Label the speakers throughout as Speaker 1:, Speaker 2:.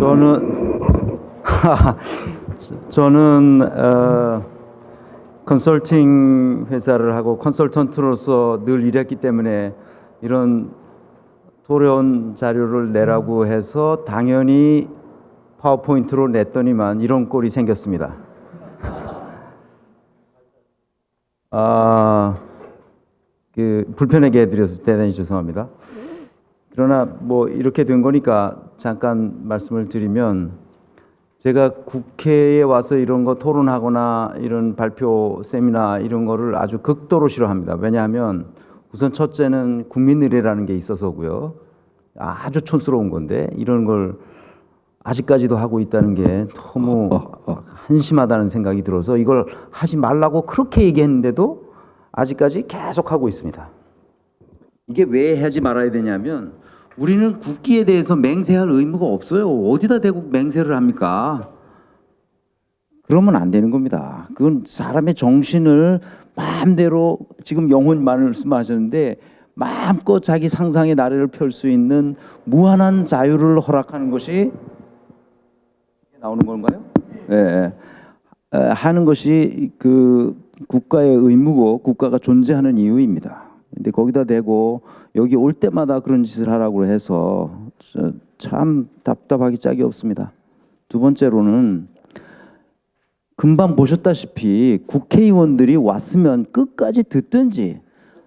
Speaker 1: 저는 저는 컨설팅 회사를 하고 컨설턴트로서 늘 일했기 때문에 이런 토론 자료를 내라고 해서 당연히 파워포인트로 냈더니만 이런 꼴이 생겼습니다. 불편하게 해드려서 대단히 죄송합니다. 그러나 뭐 이렇게 된 거니까 잠깐 말씀을 드리면, 제가 국회에 와서 이런 거 토론하거나 이런 발표 세미나 이런 거를 아주 극도로 싫어합니다. 왜냐하면 우선 첫째는 국민의례라는 게 있어서고요. 아주 촌스러운 건데 이런 걸 아직까지도 하고 있다는 게 너무 한심하다는 생각이 들어서 이걸 하지 말라고 그렇게 얘기했는데도 아직까지 계속 하고 있습니다. 이게 왜 하지 말아야 되냐면, 우리는 국기에 대해서 맹세할 의무가 없어요. 어디다 대고 맹세를 합니까? 그러면 안 되는 겁니다. 그건 사람의 정신을 마음대로, 지금 영혼 말씀하셨는데 마음껏 자기 상상의 나래를 펼 수 있는 무한한 자유를 허락하는 것이 나오는 건가요? 네. 하는 것이 그 국가의 의무고 국가가 존재하는 이유입니다. 근데 거기다 대고 여기 올 때마다 그런 짓을 하라고 해서 참 답답하기 짝이 없습니다. 두 번째로는 금방 보셨다시피 국회의원들이 왔으면 끝까지 듣든지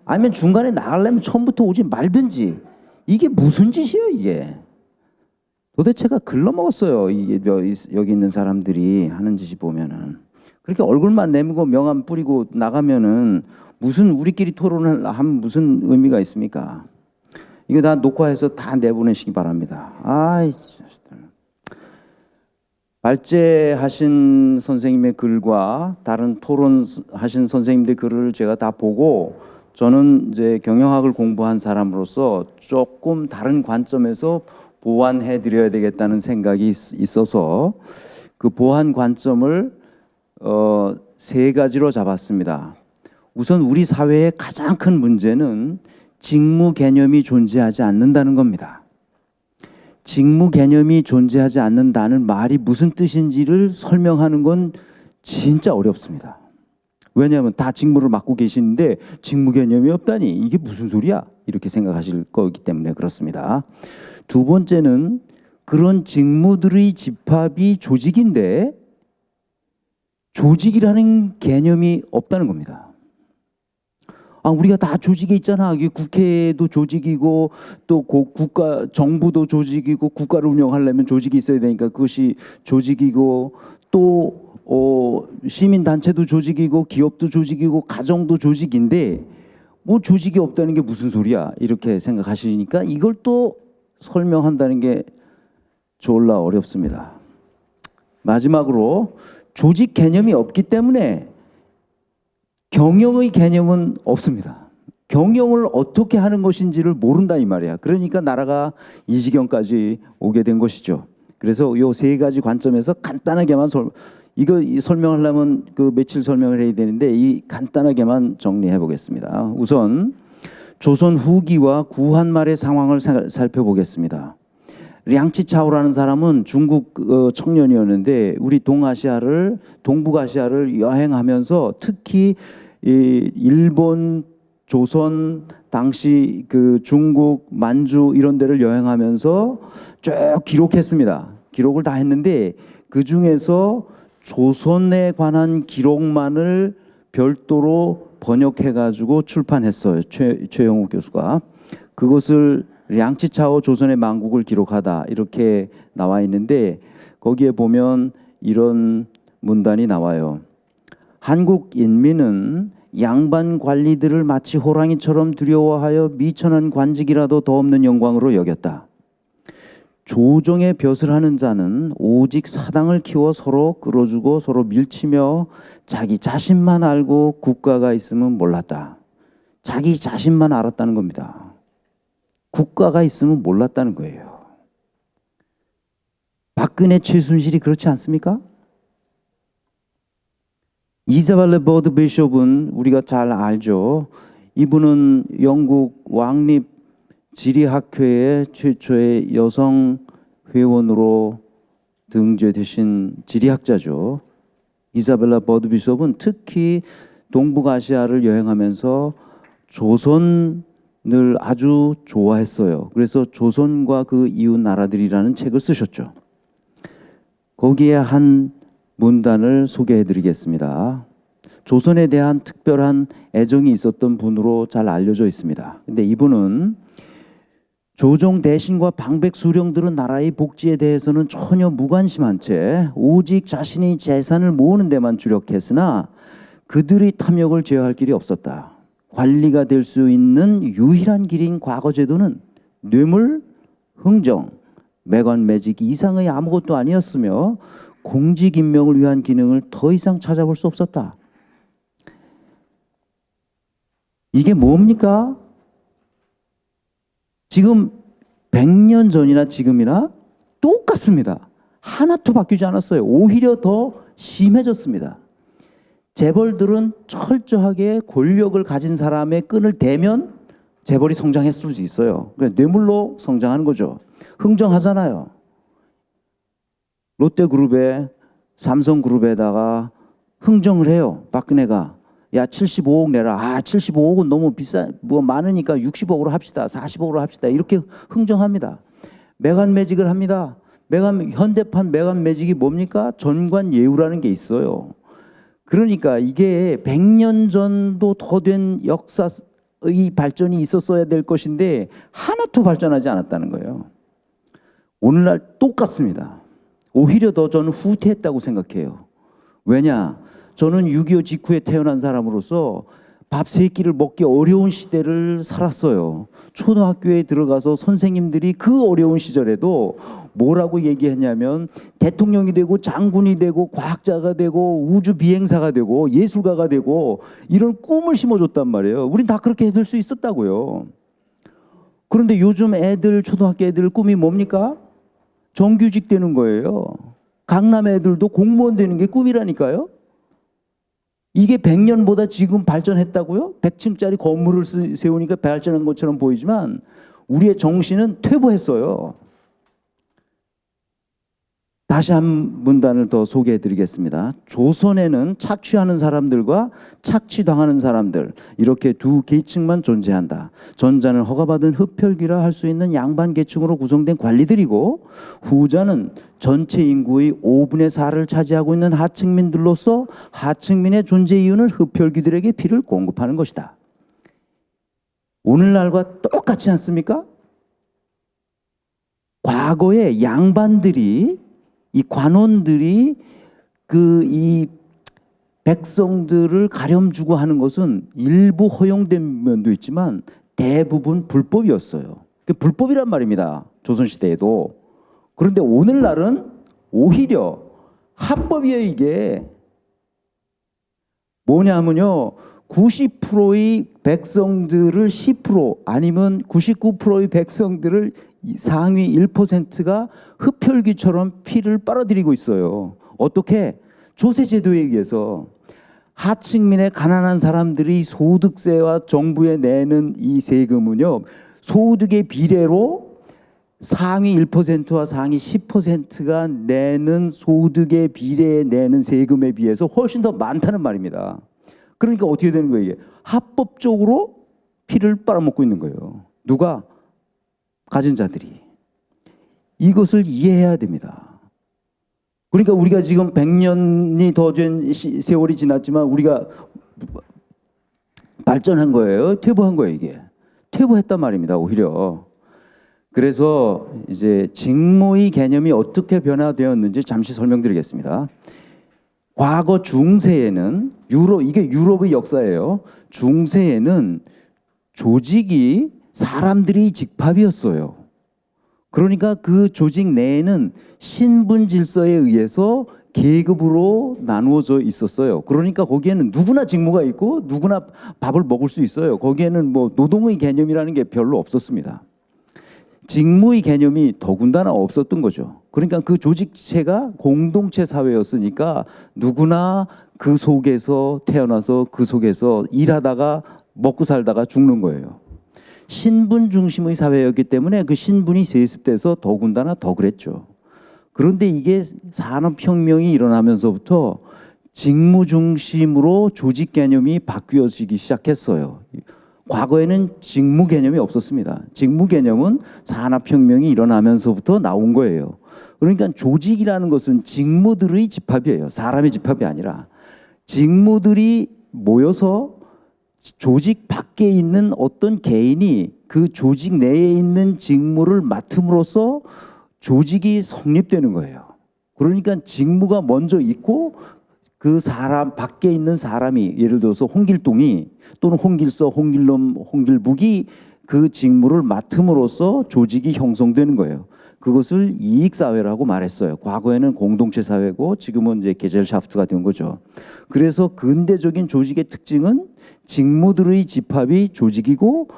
Speaker 1: 아니면 중간에 나가려면 처음부터 오지 말든지, 이게 무슨 짓이에요 이게. 도대체가 글러먹었어요. 이게 여기 있는 사람들이 하는 짓이 보면은. 그렇게 얼굴만 내밀고 명함 뿌리고 나가면은 무슨 우리끼리 토론을 하면 무슨 의미가 있습니까? 이거 다 녹화해서 다 내보내시기 바랍니다. 아이, 발제하신 선생님의 글과 다른 토론하신 선생님들 글을 제가 다 보고, 저는 이제 경영학을 공부한 사람으로서 조금 다른 관점에서 보완해 드려야 되겠다는 생각이 있어서 그 보완 관점을 세 가지로 잡았습니다. 우선 우리 사회의 가장 큰 문제는 직무 개념이 존재하지 않는다는 겁니다. 직무 개념이 존재하지 않는다는 말이 무슨 뜻인지를 설명하는 건 진짜 어렵습니다. 왜냐하면 다 직무를 맡고 계시는데 직무 개념이 없다니 이게 무슨 소리야? 이렇게 생각하실 거기 때문에 그렇습니다. 두 번째는 그런 직무들의 집합이 조직인데 조직이라는 개념이 없다는 겁니다. 우리가 다 조직에 있잖아. 이게 국회도 조직이고 또 국가 정부도 조직이고 국가를 운영하려면 조직이 있어야 되니까 그것이 조직이고, 또 시민 단체도 조직이고 기업도 조직이고 가정도 조직인데 뭐 조직이 없다는 게 무슨 소리야? 이렇게 생각하시니까 이걸 또 설명한다는 게 졸라 어렵습니다. 마지막으로 조직 개념이 없기 때문에 경영의 개념은 없습니다. 경영을 어떻게 하는 것인지를 모른다 이 말이야. 그러니까 나라가 이 지경까지 오게 된 것이죠. 그래서 요 세 가지 관점에서 간단하게만 이거 설명하려면 그 며칠 설명을 해야 되는데 이 간단하게만 정리해 보겠습니다. 우선 조선 후기와 구한 말의 상황을 살펴보겠습니다. 량치차오라는 사람은 중국 청년이었는데 우리 동북아시아를 여행하면서 특히 일본, 조선, 당시 그 중국, 만주 이런 데를 여행하면서 쭉 기록했습니다. 기록을 다 했는데 그 중에서 조선에 관한 기록만을 별도로 번역해가지고 출판했어요. 최영욱 교수가. 그것을 량치차오 조선의 만국을 기록하다 이렇게 나와 있는데, 거기에 보면 이런 문단이 나와요. 한국 인민은 양반 관리들을 마치 호랑이처럼 두려워하여 미천한 관직이라도 더 없는 영광으로 여겼다. 조정의 벼슬 하는 자는 오직 사당을 키워 서로 끌어주고 서로 밀치며 자기 자신만 알고 국가가 있으면 몰랐다. 자기 자신만 알았다는 겁니다. 국가가 있으면 몰랐다는 거예요. 박근혜, 최순실이 그렇지 않습니까? 이사벨레 버드 비숍은 우리가 잘 알죠. 이분은 영국 왕립 지리학회의 최초의 여성 회원으로 등재되신 지리학자죠. 이사벨라 버드 비숍은 특히 동북아시아를 여행하면서 조선을 아주 좋아했어요. 그래서 조선과 그 이웃 나라들이라는 책을 쓰셨죠. 거기에 한 문단을 소개해 드리겠습니다. 조선에 대한 특별한 애정이 있었던 분으로 잘 알려져 있습니다. 근데 이분은 조정 대신과 방백 수령들은 나라의 복지에 대해서는 전혀 무관심한 채 오직 자신의 재산을 모으는 데만 주력했으나 그들의 탐욕을 제어할 길이 없었다. 관리가 될 수 있는 유일한 길인 과거 제도는 뇌물, 흥정, 매관 매직 이상의 아무것도 아니었으며 공직 임명을 위한 기능을 더 이상 찾아볼 수 없었다. 이게 뭡니까? 지금 100년 전이나 지금이나 똑같습니다. 하나도 바뀌지 않았어요. 오히려 더 심해졌습니다. 재벌들은 철저하게 권력을 가진 사람의 끈을 대면 재벌이 성장했을 수 있어요. 그러니까 뇌물로 성장하는 거죠. 흥정하잖아요. 롯데그룹에 삼성그룹에다가 흥정을 해요. 박근혜가. 야 75억 내라. 아 75억은 너무 비싸. 뭐 많으니까 60억으로 합시다. 40억으로 합시다. 이렇게 흥정합니다. 매관 매직을 합니다. 현대판 매관 매직이 뭡니까? 전관예우라는 게 있어요. 그러니까 이게 100년 전도 더 된 역사의 발전이 있었어야 될 것인데 하나도 발전하지 않았다는 거예요. 오늘날 똑같습니다. 오히려 더 저는 후퇴했다고 생각해요. 왜냐? 저는 6.25 직후에 태어난 사람으로서 밥 세 끼를 먹기 어려운 시대를 살았어요. 초등학교에 들어가서 선생님들이 그 어려운 시절에도 뭐라고 얘기했냐면 대통령이 되고 장군이 되고 과학자가 되고 우주 비행사가 되고 예술가가 되고 이런 꿈을 심어줬단 말이에요. 우린 다 그렇게 될 수 있었다고요. 그런데 요즘 애들, 초등학교 애들 꿈이 뭡니까? 정규직 되는 거예요. 강남 애들도 공무원 되는 게 꿈이라니까요. 이게 100년보다 지금 발전했다고요? 100층짜리 건물을 세우니까 발전한 것처럼 보이지만 우리의 정신은 퇴보했어요. 다시 한 문단을 더 소개해 드리겠습니다. 조선에는 착취하는 사람들과 착취당하는 사람들 이렇게 두 계층만 존재한다. 전자는 허가받은 흡혈귀라 할 수 있는 양반 계층으로 구성된 관리들이고 후자는 전체 인구의 5분의 4를 차지하고 있는 하층민들로서 하층민의 존재 이유는 흡혈귀들에게 피를 공급하는 것이다. 오늘날과 똑같지 않습니까? 과거에 양반들이 이 관원들이 이 백성들을 가렴주고 하는 것은 일부 허용된 면도 있지만 대부분 불법이었어요. 불법이란 말입니다. 조선시대에도. 그런데 오늘날은 오히려 합법이에요. 이게 뭐냐면요. 90%의 백성들을 10% 아니면 99%의 백성들을 상위 1%가 흡혈귀처럼 피를 빨아들이고 있어요. 어떻게? 조세제도에 의해서 하층민의 가난한 사람들이 소득세와 정부에 내는 이 세금은요. 소득의 비례로 상위 1%와 상위 10%가 내는 소득의 비례에 내는 세금에 비해서 훨씬 더 많다는 말입니다. 그러니까 어떻게 되는 거예요? 이게 합법적으로 피를 빨아먹고 있는 거예요. 누가? 가진 자들이. 이것을 이해해야 됩니다. 그러니까 우리가 지금 100년이 더 된 세월이 지났지만 우리가 발전한 거예요. 퇴보한 거예요. 이게 퇴보했단 말입니다. 오히려. 그래서 이제 직무의 개념이 어떻게 변화되었는지 잠시 설명드리겠습니다. 과거 중세에는 이게 유럽의 역사예요. 중세에는 조직이 사람들이 집합이었어요. 그러니까 그 조직 내에는 신분 질서에 의해서 계급으로 나누어져 있었어요. 그러니까 거기에는 누구나 직무가 있고 누구나 밥을 먹을 수 있어요. 거기에는 뭐 노동의 개념이라는 게 별로 없었습니다. 직무의 개념이 더군다나 없었던 거죠. 그러니까 그 조직체가 공동체 사회였으니까 누구나 그 속에서 태어나서 그 속에서 일하다가 먹고 살다가 죽는 거예요. 신분 중심의 사회였기 때문에 그 신분이 세습돼서 더군다나 더 그랬죠. 그런데 이게 산업혁명이 일어나면서부터 직무 중심으로 조직 개념이 바뀌어지기 시작했어요. 과거에는 직무 개념이 없었습니다. 직무 개념은 산업혁명이 일어나면서부터 나온 거예요. 그러니까 조직이라는 것은 직무들의 집합이에요. 사람의 집합이 아니라 직무들이 모여서 조직 밖에 있는 어떤 개인이 그 조직 내에 있는 직무를 맡음으로써 조직이 성립되는 거예요. 그러니까 직무가 먼저 있고 그 사람 밖에 있는 사람이, 예를 들어서 홍길동이 또는 홍길서, 홍길놈, 홍길북이 그 직무를 맡음으로써 조직이 형성되는 거예요. 그것을 이익사회라고 말했어요. 과거에는 공동체 사회고 지금은 이제 게젤샤프트가 된 거죠. 그래서 근대적인 조직의 특징은 직무들의 집합이 조직이고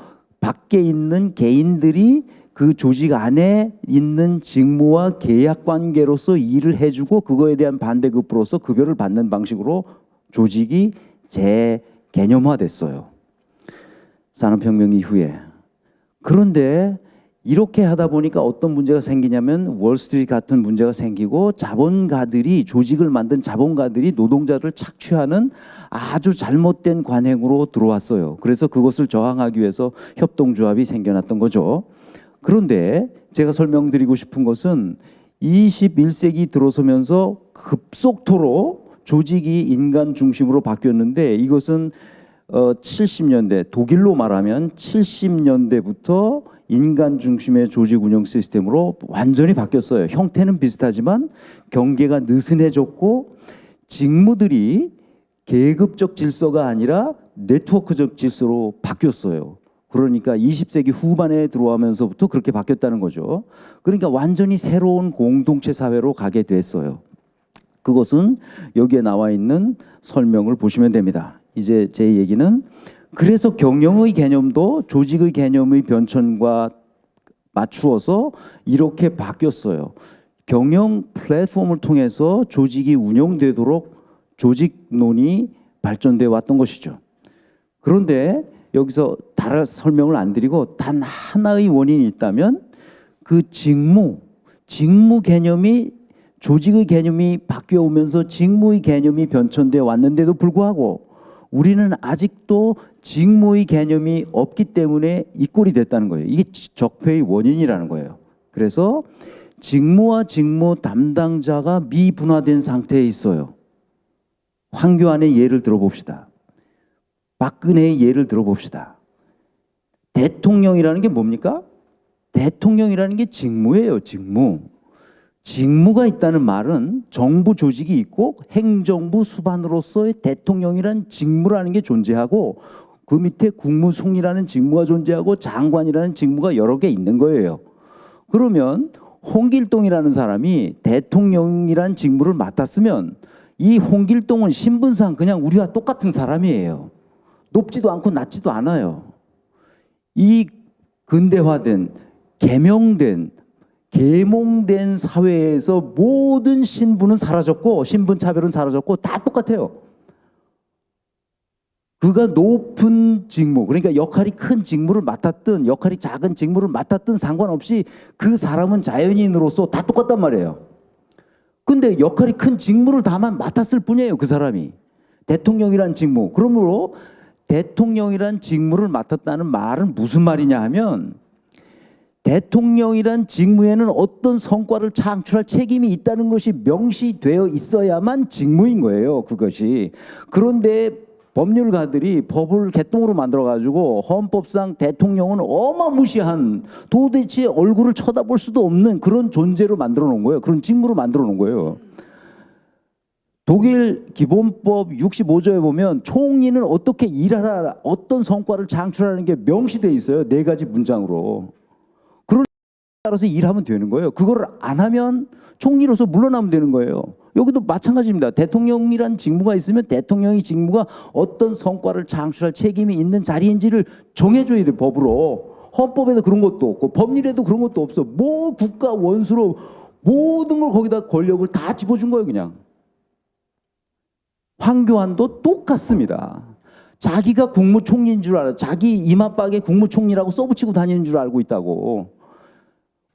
Speaker 1: 밖에 있는 개인들이 그 조직 안에 있는 직무와 계약 관계로서 일을 해주고 그거에 대한 반대급부로서 급여를 받는 방식으로 조직이 재개념화됐어요. 산업혁명 이후에. 그런데 이렇게 하다 보니까 어떤 문제가 생기냐면 월스트리트 같은 문제가 생기고 자본가들이, 조직을 만든 자본가들이 노동자를 착취하는 아주 잘못된 관행으로 들어왔어요. 그래서 그것을 저항하기 위해서 협동조합이 생겨났던 거죠. 그런데 제가 설명드리고 싶은 것은 21세기 들어서면서 급속도로 조직이 인간 중심으로 바뀌었는데 이것은 70년대, 독일로 말하면 70년대부터 인간 중심의 조직 운영 시스템으로 완전히 바뀌었어요. 형태는 비슷하지만 경계가 느슨해졌고 직무들이 계급적 질서가 아니라 네트워크적 질서로 바뀌었어요. 그러니까 20세기 후반에 들어오면서부터 그렇게 바뀌었다는 거죠. 그러니까 완전히 새로운 공동체 사회로 가게 됐어요. 그것은 여기에 나와 있는 설명을 보시면 됩니다. 이제 제 얘기는 그래서 경영의 개념도 조직의 개념의 변천과 맞추어서 이렇게 바뀌었어요. 경영 플랫폼을 통해서 조직이 운영되도록 조직론이 발전되어 왔던 것이죠. 그런데 여기서 다른 설명을 안 드리고 단 하나의 원인이 있다면 그 직무 개념이, 조직의 개념이 바뀌어 오면서 직무의 개념이 변천되어 왔는데도 불구하고 우리는 아직도 직무의 개념이 없기 때문에 이 꼴이 됐다는 거예요. 이게 적폐의 원인이라는 거예요. 그래서 직무와 직무 담당자가 미분화된 상태에 있어요. 황교안의 예를 들어봅시다. 박근혜의 예를 들어봅시다. 대통령이라는 게 뭡니까? 대통령이라는 게 직무예요. 직무. 직무가 있다는 말은 정부 조직이 있고 행정부 수반으로서의 대통령이란 직무라는 게 존재하고 그 밑에 국무총리라는 직무가 존재하고 장관이라는 직무가 여러 개 있는 거예요. 그러면 홍길동이라는 사람이 대통령이란 직무를 맡았으면 이 홍길동은 신분상 그냥 우리와 똑같은 사람이에요. 높지도 않고 낮지도 않아요. 이 근대화된, 계몽된 사회에서 모든 신분은 사라졌고 신분 차별은 사라졌고 다 똑같아요. 그가 높은 직무, 그러니까 역할이 큰 직무를 맡았든 역할이 작은 직무를 맡았든 상관없이 그 사람은 자연인으로서 다 똑같단 말이에요. 근데 역할이 큰 직무를 다만 맡았을 뿐이에요. 그 사람이. 대통령이란 직무. 그러므로 대통령이란 직무를 맡았다는 말은 무슨 말이냐 하면 대통령이란 직무에는 어떤 성과를 창출할 책임이 있다는 것이 명시되어 있어야만 직무인 거예요. 그것이. 그런데 법률가들이 법을 개똥으로 만들어가지고 헌법상 대통령은 어마무시한, 도대체 얼굴을 쳐다볼 수도 없는 그런 존재로 만들어 놓은 거예요. 그런 직무로 만들어 놓은 거예요. 독일 기본법 65조에 보면 총리는 어떻게 일하라, 어떤 성과를 창출하는 게 명시되어 있어요. 4가지 문장으로. 그걸 따라서 일하면 되는 거예요. 그걸 안 하면 총리로서 물러나면 되는 거예요. 여기도 마찬가지입니다. 대통령이란 직무가 있으면 대통령의 직무가 어떤 성과를 창출할 책임이 있는 자리인지를 정해줘야 돼, 법으로. 헌법에도 그런 것도 없고 법률에도 그런 것도 없어. 뭐 국가 원수로 모든 걸 거기다 권력을 다 집어준 거예요, 그냥. 황교안도 똑같습니다. 자기가 국무총리인 줄 알아. 자기 이마박에 국무총리라고 써붙이고 다니는 줄 알고 있다고.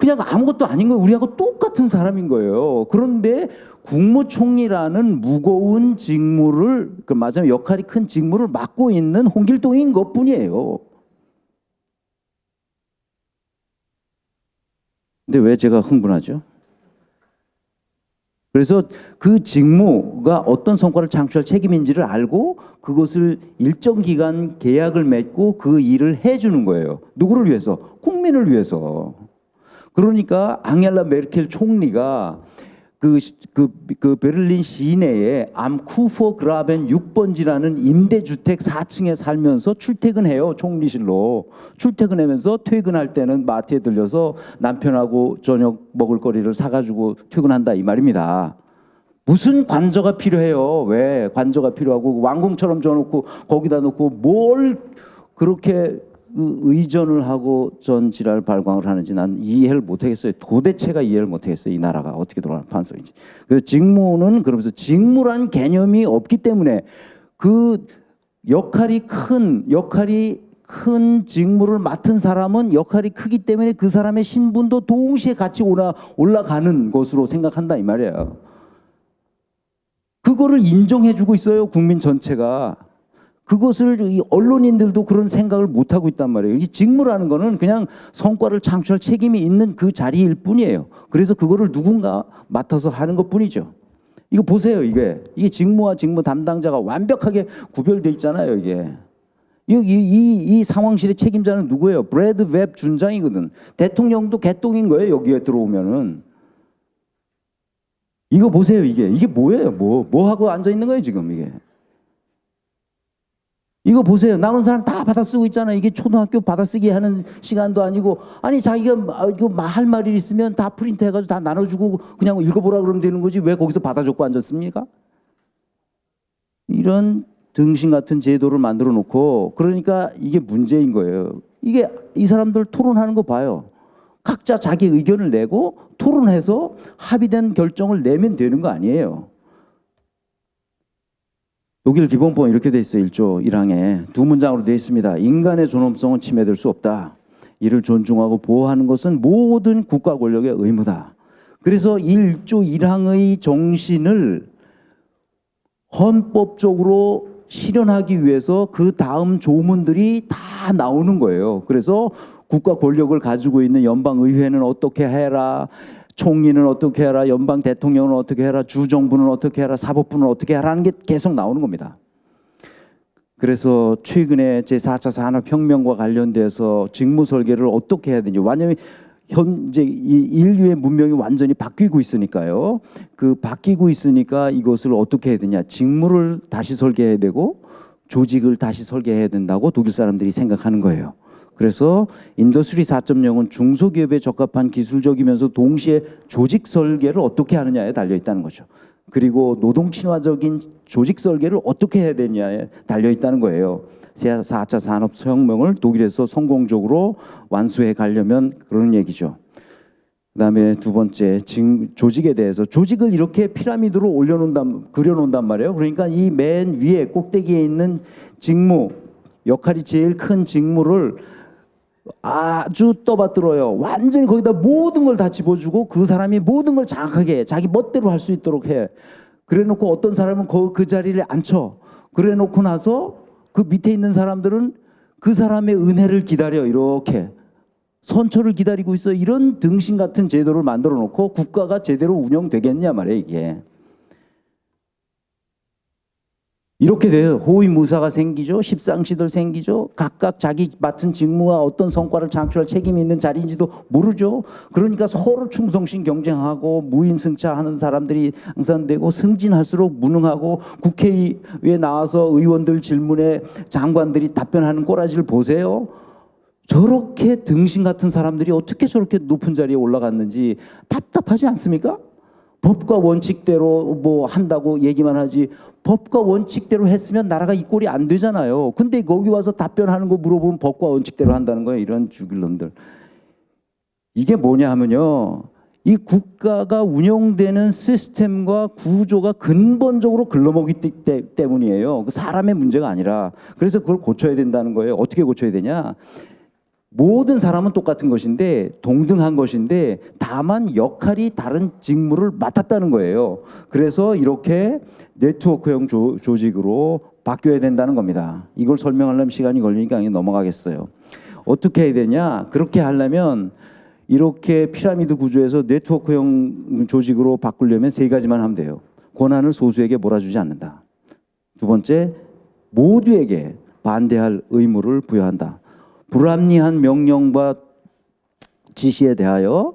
Speaker 2: 그냥 아무것도 아닌 거예요. 우리하고 똑같은 사람인 거예요. 그런데 국무총리라는 무거운 직무를, 그 맞아요, 역할이 큰 직무를 맡고 있는 홍길동인 것뿐이에요. 근데 왜 제가 흥분하죠? 그래서 그 직무가 어떤 성과를 창출할 책임인지를 알고 그것을 일정 기간 계약을 맺고 그 일을 해주는 거예요. 누구를 위해서? 국민을 위해서. 그러니까 앙겔라 메르켈 총리가 그 베를린 시내에 암쿠퍼 그라벤 6번지라는 임대주택 4층에 살면서 출퇴근해요. 총리실로. 출퇴근하면서 퇴근할 때는 마트에 들려서 남편하고 저녁 먹을 거리를 사가지고 퇴근한다 이 말입니다. 무슨 관저가 필요해요? 왜 관저가 필요하고 왕궁처럼 줘놓고 거기다 놓고 뭘 그렇게 그 의전을 하고 전 지랄 발광을 하는지 난 이해를 못하겠어요. 도대체가 이해를 못하겠어요. 이 나라가 어떻게 돌아가는 판서인지. 그래서 직무는 그러면서 직무란 개념이 없기 때문에 그 역할이 큰 직무를 맡은 사람은 역할이 크기 때문에 그 사람의 신분도 동시에 같이 올라가는 것으로 생각한다 이 말이에요. 그거를 인정해주고 있어요. 국민 전체가. 그것을 이 언론인들도 그런 생각을 못하고 있단 말이에요. 이 직무라는 거는 그냥 성과를 창출할 책임이 있는 그 자리일 뿐이에요. 그래서 그거를 누군가 맡아서 하는 것 뿐이죠. 이거 보세요. 이게 직무와 직무 담당자가 완벽하게 구별돼 있잖아요. 이게. 이 상황실의 책임자는 누구예요? 브래드 웹 준장이거든. 대통령도 개똥인 거예요. 여기에 들어오면은. 이거 보세요. 이게 뭐예요? 뭐 하고 앉아 있는 거예요, 지금 이게. 이거 보세요. 남은 사람 다 받아쓰고 있잖아요. 이게 초등학교 받아쓰기 하는 시간도 아니고, 아니 자기가 이거 할 말이 있으면 다 프린트 해가지고 다 나눠주고 그냥 읽어보라 그러면 되는 거지 왜 거기서 받아 적고 앉았습니까? 이런 등신 같은 제도를 만들어 놓고, 그러니까 이게 문제인 거예요. 이게 이 사람들 토론하는 거 봐요. 각자 자기 의견을 내고 토론해서 합의된 결정을 내면 되는 거 아니에요. 독일 기본법은 이렇게 돼 있어요. 1조 1항에 두 문장으로 돼 있습니다. 인간의 존엄성은 침해될 수 없다. 이를 존중하고 보호하는 것은 모든 국가 권력의 의무다. 그래서 1조 1항의 정신을 헌법적으로 실현하기 위해서 그 다음 조문들이 다 나오는 거예요. 그래서 국가 권력을 가지고 있는 연방의회는 어떻게 해라, 총리는 어떻게 해라, 연방 대통령은 어떻게 해라, 주정부는 어떻게 해라, 사법부는 어떻게 해라는 게 계속 나오는 겁니다. 그래서 최근에 제4차 산업혁명과 관련돼서 직무 설계를 어떻게 해야 되는지, 완전히 현재 이 인류의 문명이 완전히 바뀌고 있으니까요. 그 바뀌고 있으니까 이것을 어떻게 해야 되냐, 직무를 다시 설계해야 되고 조직을 다시 설계해야 된다고 독일 사람들이 생각하는 거예요. 그래서 인더스트리 4.0은 중소기업에 적합한 기술적이면서 동시에 조직 설계를 어떻게 하느냐에 달려 있다는 거죠. 그리고 노동 친화적인 조직 설계를 어떻게 해야 되냐에 달려 있다는 거예요. 4차 산업혁명을 독일에서 성공적으로 완수해 가려면 그런 얘기죠. 그다음에 두 번째, 조직에 대해서, 조직을 이렇게 피라미드로 그려놓는단 말이에요. 그러니까 이 맨 위에 꼭대기에 있는 직무, 역할이 제일 큰 직무를 아주 떠받들어요. 완전히 거기다 모든 걸 다 집어주고 그 사람이 모든 걸 장악하게 자기 멋대로 할 수 있도록 해. 그래놓고 어떤 사람은 그 자리를 앉혀. 그래놓고 나서 그 밑에 있는 사람들은 그 사람의 은혜를 기다려. 이렇게 선처를 기다리고 있어. 이런 등신 같은 제도를 만들어 놓고 국가가 제대로 운영되겠냐 말이에요. 이게 이렇게 돼요. 호위무사가 생기죠. 십상시들 생기죠. 각각 자기 맡은 직무와 어떤 성과를 창출할 책임이 있는 자리인지도 모르죠. 그러니까 서로 충성심 경쟁하고 무임승차하는 사람들이 항상되고, 승진할수록 무능하고, 국회에 나와서 의원들 질문에 장관들이 답변하는 꼬라지를 보세요. 저렇게 등신 같은 사람들이 어떻게 저렇게 높은 자리에 올라갔는지 답답하지 않습니까? 법과 원칙대로 뭐 한다고 얘기만 하지, 법과 원칙대로 했으면 나라가 이 꼴이 안 되잖아요. 근데 거기 와서 답변하는 거 물어보면 법과 원칙대로 한다는 거예요. 이런 죽일 놈들. 이게 뭐냐 하면요, 이 국가가 운영되는 시스템과 구조가 근본적으로 글러먹기 때문이에요. 그 사람의 문제가 아니라. 그래서 그걸 고쳐야 된다는 거예요. 어떻게 고쳐야 되냐? 모든 사람은 똑같은 것인데 동등한 것인데 다만 역할이 다른 직무를 맡았다는 거예요. 그래서 이렇게 네트워크형 조직으로 바뀌어야 된다는 겁니다. 이걸 설명하려면 시간이 걸리니까 그냥 넘어가겠어요. 어떻게 해야 되냐? 그렇게 하려면 이렇게 피라미드 구조에서 네트워크형 조직으로 바꾸려면 세 가지만 하면 돼요. 권한을 소수에게 몰아주지 않는다. 두 번째, 모두에게 반대할 의무를 부여한다. 불합리한 명령과 지시에 대하여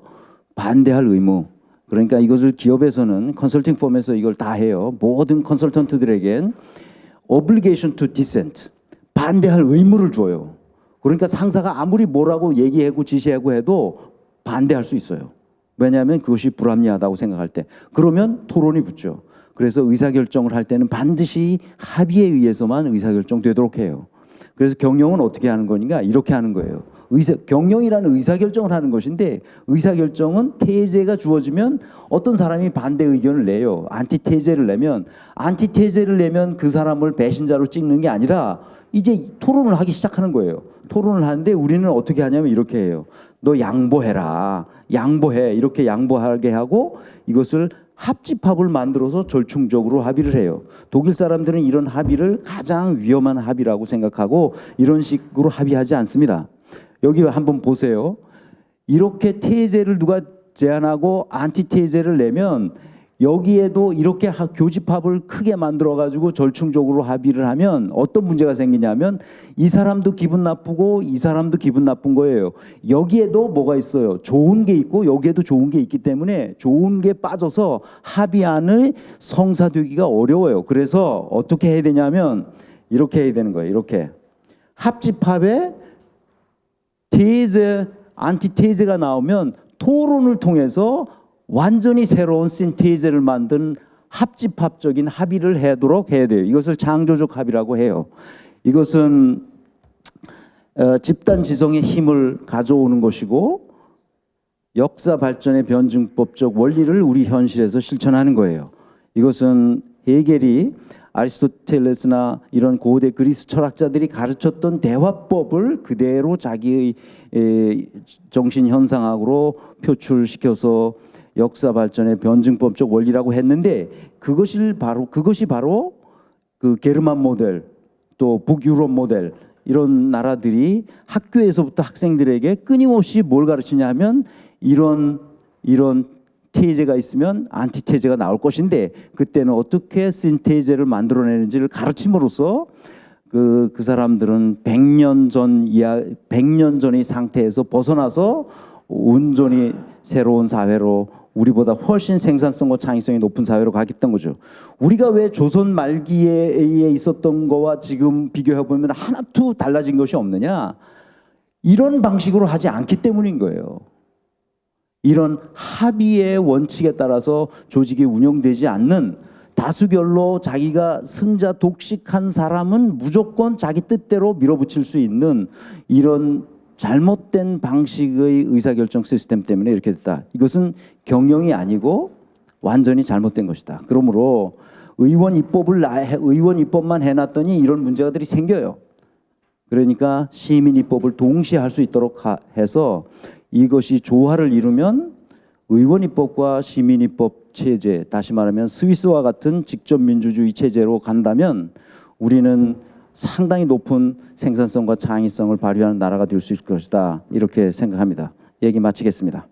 Speaker 2: 반대할 의무. 그러니까 이것을 기업에서는 컨설팅 펌에서 이걸 다 해요. 모든 컨설턴트들에겐 obligation to dissent, 반대할 의무를 줘요. 그러니까 상사가 아무리 뭐라고 얘기하고 지시하고 해도 반대할 수 있어요. 왜냐하면 그것이 불합리하다고 생각할 때. 그러면 토론이 붙죠. 그래서 의사결정을 할 때는 반드시 합의에 의해서만 의사결정되도록 해요. 그래서 경영은 어떻게 하는 거니까 이렇게 하는 거예요. 경영이라는 의사결정을 하는 것인데 의사결정은 태제가 주어지면 어떤 사람이 반대 의견을 내요. 안티테제를 내면 그 사람을 배신자로 찍는 게 아니라 이제 토론을 하기 시작하는 거예요. 토론을 하는데 우리는 어떻게 하냐면 이렇게 해요. 너 양보해라. 양보해. 이렇게 양보하게 하고 이것을 합집합을 만들어서 절충적으로 합의를 해요. 독일 사람들은 이런 합의를 가장 위험한 합의라고 생각하고 이런 식으로 합의하지 않습니다. 여기 한번 보세요. 이렇게 테제를 누가 제안하고 안티테제를 내면 여기에도 이렇게 교집합을 크게 만들어 가지고 절충적으로 합의를 하면 어떤 문제가 생기냐면 이 사람도 기분 나쁘고 이 사람도 기분 나쁜 거예요. 여기에도 뭐가 있어요? 좋은 게 있고 여기에도 좋은 게 있기 때문에 좋은 게 빠져서 합의안을 성사되기가 어려워요. 그래서 어떻게 해야 되냐면 이렇게 해야 되는 거예요. 이렇게 합집합에 테제, 안티테제가 나오면 토론을 통해서 완전히 새로운 신테제를 만든 합집합적인 합의를 하도록 해야 돼요. 이것을 창조적 합의라고 해요. 이것은 집단 지성의 힘을 가져오는 것이고 역사 발전의 변증법적 원리를 우리 현실에서 실천하는 거예요. 이것은 헤겔이 아리스토텔레스나 이런 고대 그리스 철학자들이 가르쳤던 대화법을 그대로 자기의 정신 현상학으로 표출시켜서 역사 발전의 변증법적 원리라고 했는데 그것이 바로 그 게르만 모델 또 북유럽 모델 이런 나라들이 학교에서부터 학생들에게 끊임없이 뭘 가르치냐 하면 이런 테제가 있으면 안티테제가 나올 것인데 그때는 어떻게 신테제를 만들어내는지를 가르침으로써 그 사람들은 100년 전의 상태에서 벗어나서 온전히 새로운 사회로 우리보다 훨씬 생산성과 창의성이 높은 사회로 가겠다는 거죠. 우리가 왜 조선 말기에 있었던 거와 지금 비교해 보면 하나도 달라진 것이 없느냐? 이런 방식으로 하지 않기 때문인 거예요. 이런 합의의 원칙에 따라서 조직이 운영되지 않는 다수결로 자기가 승자 독식한 사람은 무조건 자기 뜻대로 밀어붙일 수 있는 이런 잘못된 방식의 의사결정 시스템 때문에 이렇게 됐다. 이것은 경영이 아니고 완전히 잘못된 것이다. 그러므로 의원 입법만 해놨더니 이런 문제들이 생겨요. 그러니까 시민 입법을 동시에 할 수 있도록 해서 이것이 조화를 이루면 의원 입법과 시민 입법 체제, 다시 말하면 스위스와 같은 직접 민주주의 체제로 간다면 우리는 상당히 높은 생산성과 창의성을 발휘하는 나라가 될 수 있을 것이다. 이렇게 생각합니다. 얘기 마치겠습니다.